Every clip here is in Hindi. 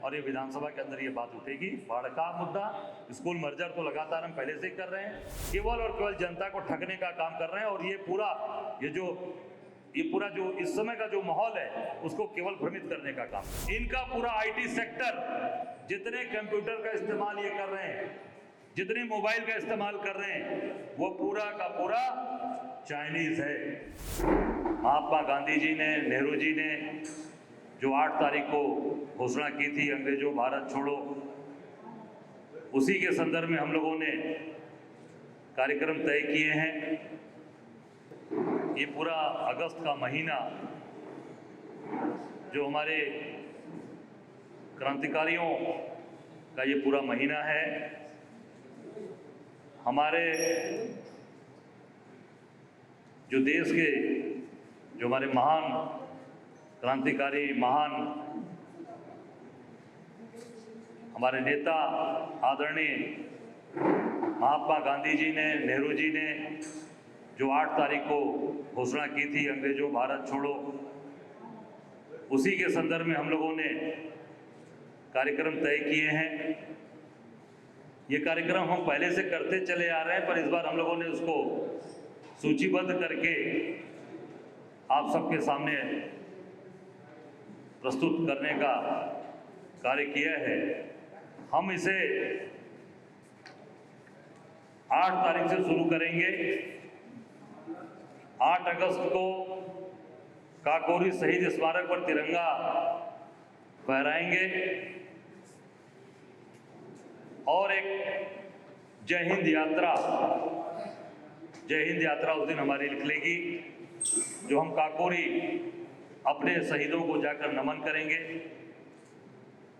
और ये विधानसभा के अंदर ये बात उठेगी। बाढ़ का मुद्दा, स्कूल मर्जर तो लगातार हम पहले से ही कर रहे हैं, केवल और केवल जनता को ठगने का काम कर रहे हैं। और ये पूरा जो इस समय का जो माहौल है उसको केवल भ्रमित करने का काम। इनका पूरा आईटी सेक्टर, जितने कंप्यूटर का इस्तेमाल ये कर रहे हैं, जितने मोबाइल का इस्तेमाल कर रहे हैं, वो पूरा का पूरा चाइनीज है। महात्मा गांधी जी ने, नेहरू जी ने जो 8 तारीख को घोषणा की थी अंग्रेजों भारत छोड़ो, उसी के संदर्भ में हम लोगों ने कार्यक्रम तय किए हैं। ये पूरा अगस्त का महीना जो हमारे क्रांतिकारियों का ये पूरा महीना है, हमारे जो देश के जो हमारे महान क्रांतिकारी, महान हमारे नेता आदरणीय महात्मा गांधी जी ने, नेहरू जी ने जो 8 तारीख को घोषणा की थी अंग्रेजों भारत छोड़ो, उसी के संदर्भ में हम लोगों ने कार्यक्रम तय किए हैं। ये कार्यक्रम हम पहले से करते चले आ रहे हैं, पर इस बार हम लोगों ने उसको सूचीबद्ध करके आप सबके सामने प्रस्तुत करने का कार्य किया है। हम इसे 8 तारीख से शुरू करेंगे। 8 अगस्त को काकोरी शहीद स्मारक पर तिरंगा फहराएंगे और एक जय हिंद यात्रा उस दिन हमारी निकलेगी, जो हम काकोरी अपने शहीदों को जाकर नमन करेंगे।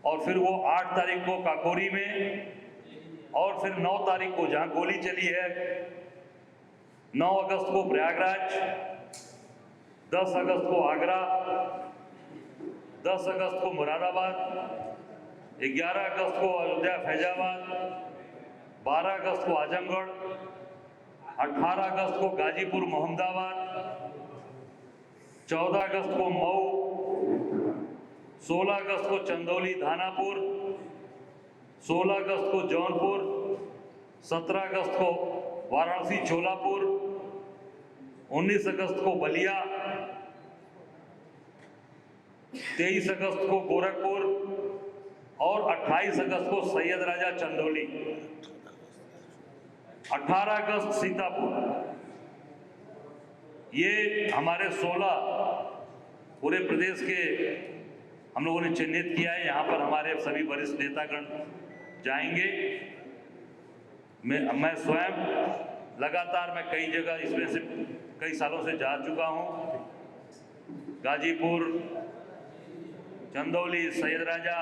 और फिर वो 8 तारीख को काकोरी में, और फिर 9 तारीख को जहां गोली चली है, 9 अगस्त को प्रयागराज, 10 अगस्त को आगरा, 10 अगस्त को मुरादाबाद, 11 अगस्त को अयोध्या फैजाबाद, 12 अगस्त को आजमगढ़, 18 अगस्त को गाजीपुर मोहम्मदाबाद, 14 अगस्त को मऊ, 16 अगस्त को चंदौली धानापुर, 16 अगस्त को जौनपुर, 17 अगस्त को वाराणसी चोलापुर, 19 अगस्त को बलिया, 23 अगस्त को गोरखपुर और 28 अगस्त को सैयद राजा चंदौली, 18 अगस्त सीतापुर। ये हमारे 16 पूरे प्रदेश के हम लोगों ने चिन्हित किया है। यहाँ पर हमारे सभी वरिष्ठ नेतागण जाएंगे। मैं स्वयं लगातार मैं कई जगह इसमें से कई सालों से जा चुका हूँ। गाजीपुर, चंदौली, सैयद राजा,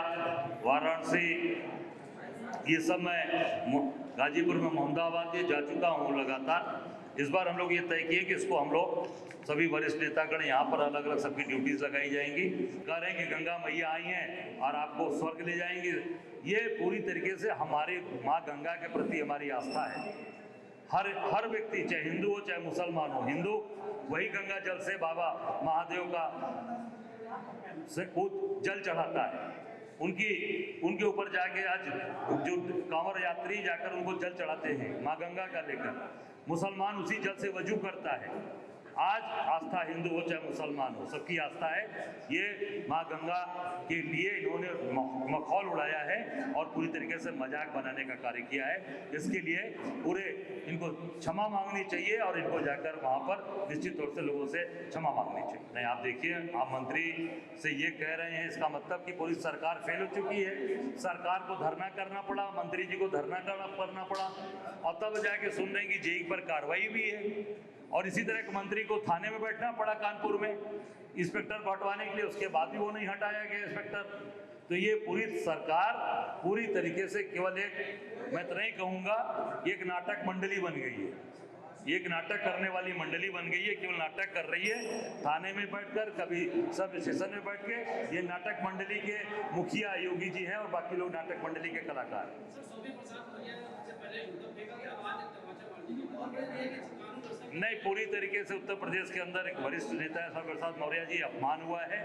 वाराणसी, ये सब मैं गाजीपुर में मोहम्मदाबाद ये जा चुका हूँ लगातार। इस बार हम लोग ये तय किए कि इसको हम लोग सभी वरिष्ठ नेतागण यहाँ पर अलग अलग सबकी ड्यूटीज लगाई जाएंगी। कह रहे हैं कि गंगा मैया आई हैं और आपको स्वर्ग ले जाएंगे। ये पूरी तरीके से हमारी माँ गंगा के प्रति हमारी आस्था है। हर व्यक्ति, चाहे हिंदू हो चाहे मुसलमान हो, हिंदू वही गंगा जल से बाबा महादेव का से जल चढ़ाता है। उनके ऊपर जाके आज जो कांवर यात्री जाकर उनको जल चढ़ाते हैं माँ गंगा का लेकर, मुसलमान उसी जल से वजू करता है। आज आस्था हिंदू हो चाहे मुसलमान हो, सबकी आस्था है। ये माँ गंगा के लिए इन्होंने मखौल उड़ाया है और पूरी तरीके से मजाक बनाने का कार्य किया है। इसके लिए पूरे इनको क्षमा मांगनी चाहिए और इनको जाकर वहाँ पर निश्चित तौर से लोगों से क्षमा मांगनी चाहिए। नहीं, आप देखिए, आप मंत्री से ये कह रहे हैं, इसका मतलब कि पूरी सरकार फेल हो चुकी है। सरकार को धरना करना पड़ा, मंत्री जी को धरना करना पड़ा और तब जाके सुन रहे हैं कि जेई पर कार्रवाई भी है। और इसी तरह एक मंत्री को थाने में बैठना पड़ा कानपुर में इंस्पेक्टर हटवाने के लिए, उसके बाद भी वो नहीं हटाया गया इंस्पेक्टर। तो ये पूरी सरकार पूरी तरीके से केवल एक, मैं तो नहीं कहूँगा, एक नाटक मंडली बन गई है। ये एक नाटक करने वाली मंडली बन गई है, केवल नाटक कर रही है। थाने में बैठकर, कभी सब स्टेशन में बैठ के, ये नाटक मंडली के मुखिया योगी जी हैं और बाकी लोग नाटक मंडली के कलाकार हैं। नहीं, पूरी तरीके से उत्तर प्रदेश के अंदर एक वरिष्ठ नेता है श्यामा प्रसाद मौर्य जी अपमान हुआ है।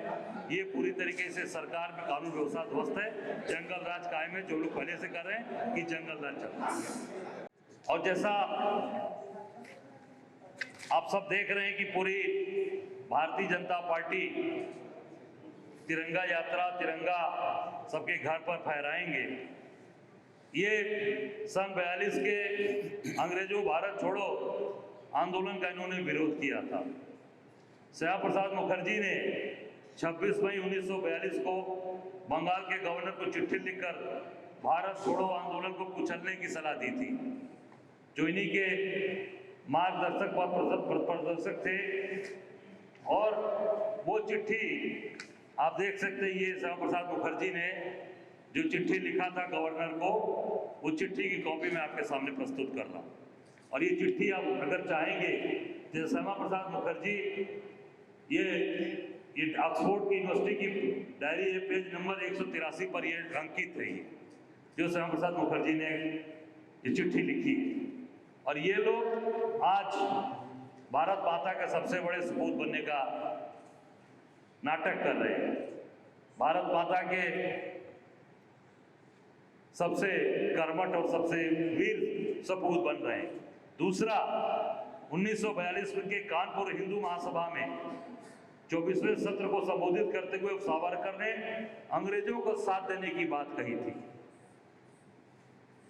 ये पूरी तरीके से सरकार में कानून व्यवस्था ध्वस्त है, जंगल राज कायम है, जो लोग पहले से कर रहे हैं कि जंगल राज चल रहा है। और जैसा आप सब देख रहे हैं कि पूरी भारतीय जनता पार्टी तिरंगा यात्रा, तिरंगा सबके घर पर फहराएंगे। ये सन 42 के अंग्रेजों भारत छोड़ो आंदोलन का इन्होंने विरोध किया था। श्यामा प्रसाद मुखर्जी ने 26 मई 1942 को बंगाल के गवर्नर को चिट्ठी लिखकर भारत छोड़ो आंदोलन को कुचलने की सलाह दी थी, जो इन्हीं के मार्गदर्शक व प्रदर्शक थे। और वो चिट्ठी आप देख सकते हैं, ये श्यामा प्रसाद मुखर्जी ने जो चिट्ठी लिखा था गवर्नर को, वो चिट्ठी की कॉपी मैं आपके सामने प्रस्तुत कर रहा हूँ। और ये चिट्ठी आप अगर चाहेंगे तो श्यामा प्रसाद मुखर्जी, ये ऑक्सफोर्ड की यूनिवर्सिटी की डायरी है, पेज नंबर 183 पर ये अंकित है, जो श्यामा प्रसाद मुखर्जी ने ये चिट्ठी लिखी। और ये लोग आज भारत माता के सबसे बड़े सपूत बनने का नाटक कर रहे हैं, भारत माता के सबसे कर्मठ और सबसे वीर सपूत बन रहे हैं। दूसरा, 1942 के कानपुर हिंदू महासभा में 24वें सत्र को संबोधित करते हुए सावरकर ने अंग्रेजों को साथ देने की बात कही थी।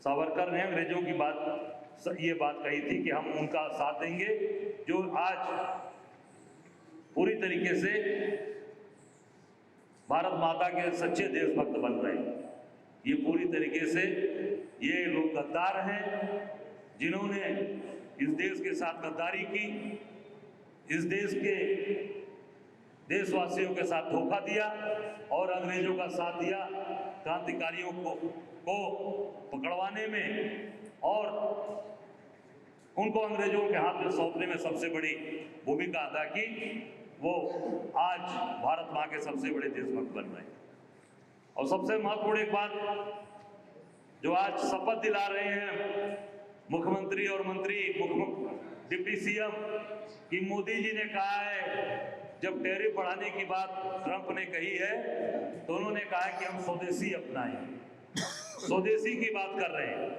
सावरकर ने अंग्रेजों की ये बात कही थी कि हम उनका साथ देंगे, जो आज पूरी तरीके से भारत माता के सच्चे देशभक्त बन रहे हैं। ये पूरी तरीके से ये लोग गद्दार हैं, जिन्होंने इस देश के साथ गद्दारी की, इस देश के देशवासियों के साथ धोखा दिया और अंग्रेजों का साथ दिया क्रांतिकारियों को पकड़वाने में, और उनको अंग्रेजों के हाथ में सौंपने में सबसे बड़ी भूमिका अदा की। वो आज भारत माँ के सबसे बड़े देशभक्त बन रहे हैं। और सबसे महत्वपूर्ण एक बात, जो आज शपथ दिला रहे हैं मुख्यमंत्री और मंत्री, डिप्टी सीएम, कि मोदी जी ने कहा है, जब टैरिफ बढ़ाने की बात ट्रंप ने कही है तो उन्होंने कहा है कि हम स्वदेशी अपनाएं। स्वदेशी की बात कर रहे हैं।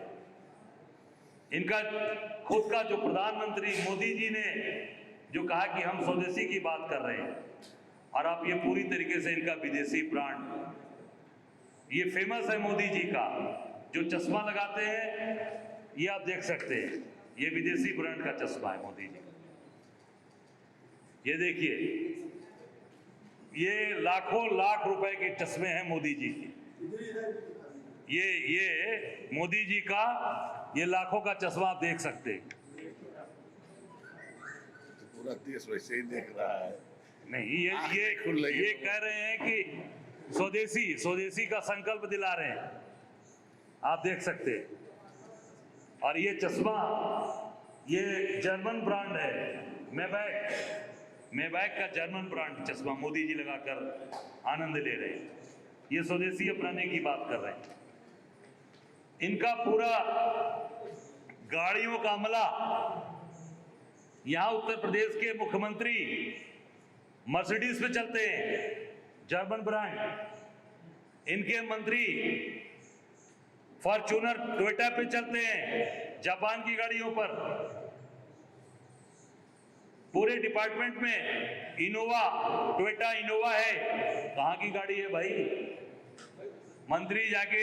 इनका खुद का जो प्रधानमंत्री मोदी जी ने जो कहा कि हम स्वदेशी की बात कर रहे हैं, और आप ये पूरी तरीके से इनका विदेशी ब्रांड, ये फेमस है मोदी जी का, जो चश्मा लगाते हैं, ये आप देख सकते हैं, ये विदेशी ब्रांड का चश्मा है मोदी जी। ये देखिए, ये लाखों लाख रुपए के चश्मे हैं मोदी जी के। ये मोदी जी का ये लाखों का चश्मा आप देख सकते हैं। पूरा देश वैसे ही देख रहा है। नहीं, ये कह रहे हैं कि स्वदेशी का संकल्प दिला रहे हैं, आप देख सकते हैं। और ये चश्मा, ये जर्मन ब्रांड है, मेबैक का जर्मन ब्रांड चश्मा मोदी जी लगाकर आनंद ले रहे हैं। ये स्वदेशी अपनाने की बात कर रहे हैं। इनका पूरा गाड़ियों का अमला, यहां उत्तर प्रदेश के मुख्यमंत्री मर्सिडीज पे चलते हैं, जर्मन ब्रांड। इनके मंत्री फॉर्च्यूनर टोयोटा पे चलते हैं, जापान की गाड़ियों पर। पूरे डिपार्टमेंट में इनोवा, टोयोटा इनोवा है। कहां की गाड़ी है भाई? मंत्री जाके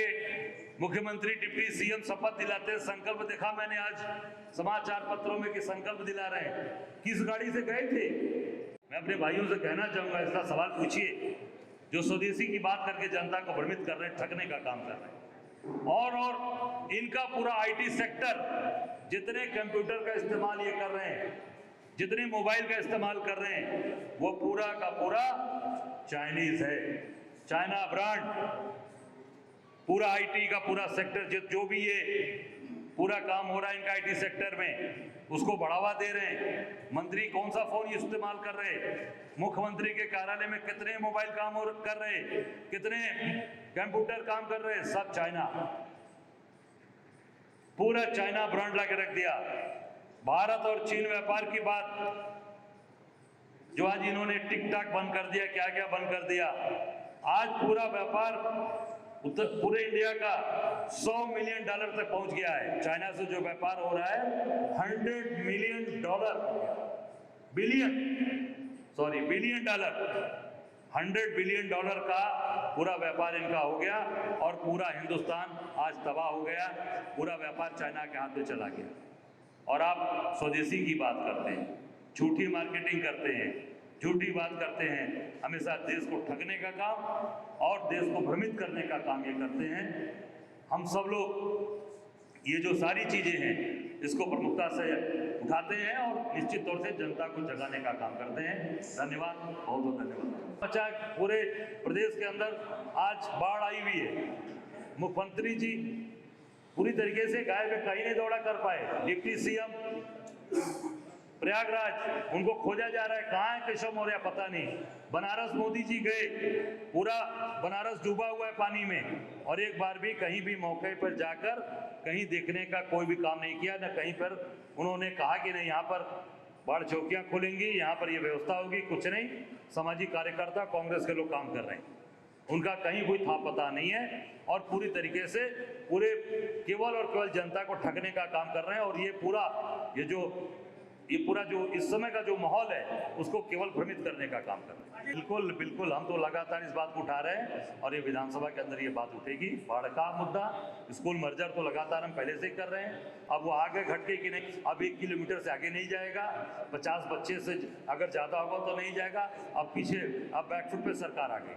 मुख्यमंत्री, डिप्टी सीएम शपथ दिलाते हैं, संकल्प देखा मैंने आज समाचार पत्रों में कि संकल्प दिला रहे हैं। किस गाड़ी से गए थे? मैं अपने भाइयों से कहना चाहूंगा, इसका सवाल पूछिए, जो स्वदेशी की बात करके जनता को भ्रमित कर रहे हैं, ठगने का काम कर रहे हैं। और इनका पूरा आईटी सेक्टर, जितने कंप्यूटर का इस्तेमाल ये कर रहे हैं, जितने मोबाइल का इस्तेमाल कर रहे हैं, वो पूरा का पूरा चाइनीज है, चाइना ब्रांड। पूरा आईटी का पूरा सेक्टर, जो भी ये पूरा काम हो रहा है इनका आईटी सेक्टर में, उसको बढ़ावा दे रहे हैं। मंत्री कौन सा फोन इस्तेमाल कर रहे हैं, मुख्यमंत्री के कार्यालय में कितने मोबाइल काम कर रहे हैं, कितने कंप्यूटर काम कर रहे हैं, सब चाइना। पूरा चाइना ब्रांड ला के रख दिया। भारत और चीन व्यापार की बात, जो आज इन्होंने टिकटॉक बंद कर दिया, क्या क्या बंद कर दिया। आज पूरा व्यापार पूरे इंडिया का $100 मिलियन तक पहुंच गया है। चाइना से जो व्यापार हो रहा है $100 मिलियन, बिलियन डॉलर, $100 बिलियन का पूरा व्यापार इनका हो गया और पूरा हिंदुस्तान आज तबाह हो गया। पूरा व्यापार चाइना के हाथ में चला गया। और आप स्वदेशी की बात करते हैं, झूठी मार्केटिंग करते हैं, झूठी बात करते हैं, हमेशा देश को ठगने का काम और देश को भ्रमित करने का काम ये करते हैं। हम सब लोग ये जो सारी चीज़ें हैं इसको प्रमुखता से उठाते हैं और निश्चित तौर से जनता को जगाने का काम करते हैं। धन्यवाद, बहुत बहुत धन्यवाद। अच्छा, पूरे प्रदेश के अंदर आज बाढ़ आई हुई है। मुख्यमंत्री जी पूरी तरीके से गाय में कहीं नहीं दौड़ा कर पाए। डिप्टी सीएम प्रयागराज, उनको खोजा जा रहा है, कहाँ है केशव मौर्य पता नहीं। बनारस मोदी जी गए, पूरा बनारस डूबा हुआ है पानी में और एक बार भी कहीं भी मौके पर जाकर कहीं देखने का कोई भी काम नहीं किया। न कहीं पर उन्होंने कहा कि नहीं यहाँ पर बाढ़ चौकियाँ खुलेंगी, यहाँ पर ये व्यवस्था होगी, कुछ नहीं। सामाजिक कार्यकर्ता कांग्रेस के लोग काम कर रहे हैं, उनका कहीं कोई था पता नहीं है और पूरी तरीके से पूरे केवल और केवल जनता को ठगने का काम कर रहे हैं। और ये पूरा जो इस समय का जो माहौल है उसको केवल भ्रमित करने का काम कर रहे हैं। बिल्कुल बिल्कुल, हम तो लगातार इस बात को उठा रहे हैं और ये विधानसभा के अंदर ये बात उठेगी। बाढ़ का मुद्दा, स्कूल मर्जर तो लगातार हम पहले से ही कर रहे हैं। अब वो आगे घटके कि नहीं, अब 1 किलोमीटर से आगे नहीं जाएगा, 50 बच्चे से अगर ज़्यादा होगा तो नहीं जाएगा। अब पीछे अब बैकफुट पे सरकार आ गई।